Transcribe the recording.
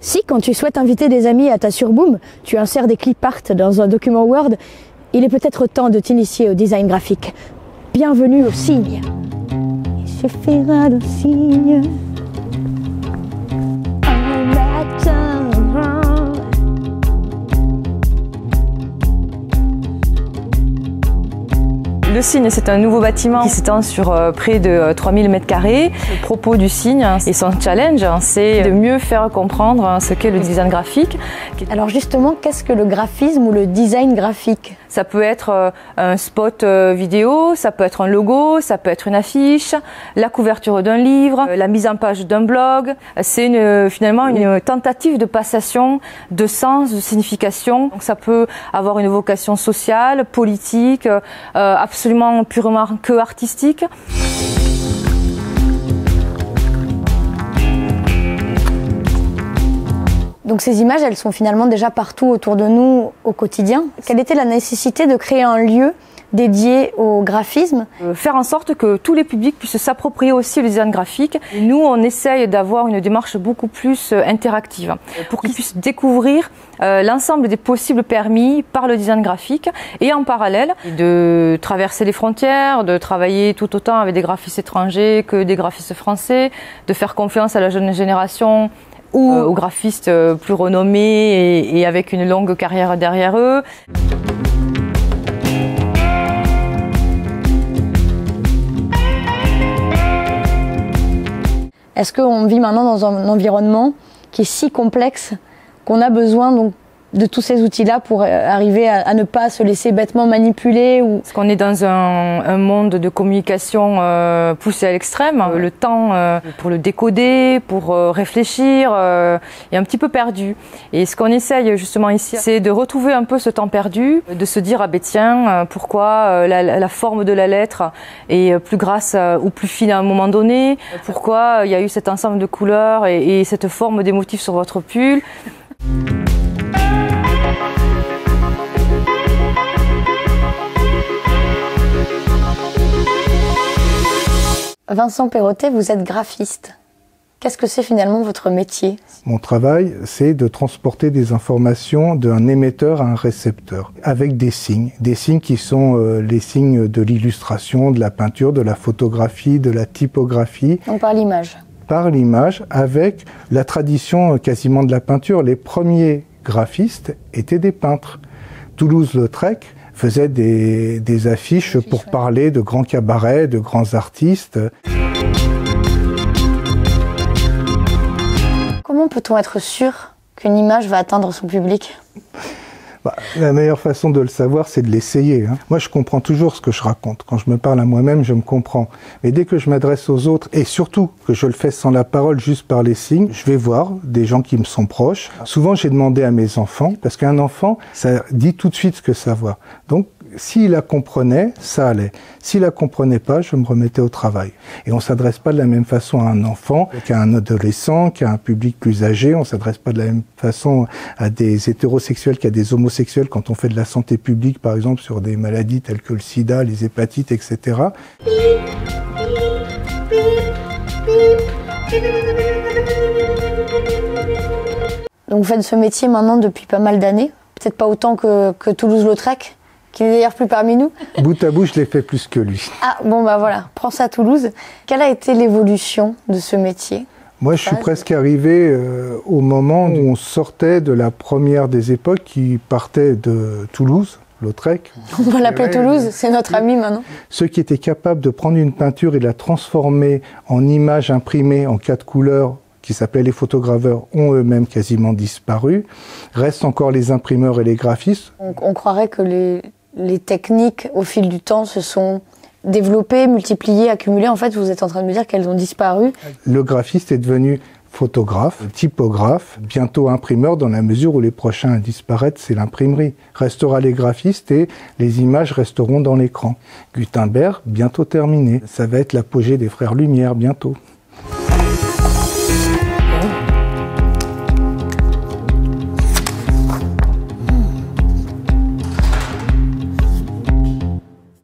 Si, quand tu souhaites inviter des amis à ta surboom, tu insères des clip art dans un document Word, il est peut-être temps de t'initier au design graphique. Bienvenue au signe. Il suffira d'un signe. Le Signe, c'est un nouveau bâtiment qui s'étend sur près de 3000 m². Le propos du Signe et son challenge, c'est de mieux faire comprendre ce qu'est le design graphique. Alors justement, qu'est-ce que le graphisme ou le design graphique? Ça peut être un spot vidéo, ça peut être un logo, ça peut être une affiche, la couverture d'un livre, la mise en page d'un blog. C'est finalement une tentative de passation de sens, de signification. Donc ça peut avoir une vocation sociale, politique, absolument purement que artistique. Donc ces images, elles sont finalement déjà partout autour de nous au quotidien. Quelle était la nécessité de créer un lieu dédié au graphisme? Faire en sorte que tous les publics puissent s'approprier aussi le design graphique. Et nous, on essaye d'avoir une démarche beaucoup plus interactive pour qu'ils puissent découvrir l'ensemble des possibles permis par le design graphique et en parallèle de traverser les frontières, de travailler tout autant avec des graphistes étrangers que des graphistes français, de faire confiance à la jeune génération ou aux graphistes plus renommés et avec une longue carrière derrière eux. Est-ce qu'on vit maintenant dans un environnement qui est si complexe qu'on a besoin donc de tous ces outils-là pour arriver à ne pas se laisser bêtement manipuler ou... Parce qu'on est dans un monde de communication poussé à l'extrême. Le temps pour le décoder, pour réfléchir, est un petit peu perdu. Et ce qu'on essaye justement ici, c'est de retrouver un peu ce temps perdu, de se dire, ah ben tiens, pourquoi la forme de la lettre est plus grasse ou plus fine à un moment donné, pourquoi il y a eu cet ensemble de couleurs et cette forme des motifs sur votre pull. Vincent Perrotet, vous êtes graphiste. Qu'est-ce que c'est finalement votre métier? Mon travail, c'est de transporter des informations d'un émetteur à un récepteur, avec des signes qui sont les signes de l'illustration, de la peinture, de la photographie, de la typographie. Donc par l'image. Par l'image, avec la tradition quasiment de la peinture. Les premiers graphistes étaient des peintres. Toulouse-Lautrec faisait des affiches pour parler de grands cabarets, de grands artistes. Comment peut-on être sûr qu'une image va atteindre son public? La meilleure façon de le savoir, c'est de l'essayer. Moi, je comprends toujours ce que je raconte. Quand je me parle à moi-même, je me comprends. Mais dès que je m'adresse aux autres, et surtout que je le fais sans la parole, juste par les signes, je vais voir des gens qui me sont proches. Souvent, j'ai demandé à mes enfants, parce qu'un enfant, ça dit tout de suite ce que ça voit. Donc, s'il la comprenait, ça allait. S'il la comprenait pas, je me remettais au travail. Et on s'adresse pas de la même façon à un enfant qu'à un adolescent, qu'à un public plus âgé. On s'adresse pas de la même façon à des hétérosexuels qu'à des homosexuels quand on fait de la santé publique, par exemple, sur des maladies telles que le sida, les hépatites, etc. Donc vous faites ce métier maintenant depuis pas mal d'années, peut-être pas autant que Toulouse-Lautrec, qui n'est d'ailleurs plus parmi nous. Bout à bout, je l'ai fait plus que lui. Ah bon bah voilà, prends ça à Toulouse. Quelle a été l'évolution de ce métier? Moi, je suis presque arrivé au moment où on sortait de la première des époques qui partait de Toulouse, Lautrec. On va l'appeler Toulouse, c'est notre ami maintenant. Ceux qui étaient capables de prendre une peinture et de la transformer en image imprimée en 4 couleurs, qui s'appelaient les photograveurs, ont eux-mêmes quasiment disparu. Restent encore les imprimeurs et les graphistes. On croirait que les techniques, au fil du temps, se sont développées, multipliées, accumulées. En fait, vous êtes en train de me dire qu'elles ont disparu. Le graphiste est devenu photographe, typographe, bientôt imprimeur, dans la mesure où les prochains à disparaître, c'est l'imprimerie. Restera les graphistes et les images resteront dans l'écran. Gutenberg, bientôt terminé. Ça va être l'apogée des frères Lumière, bientôt.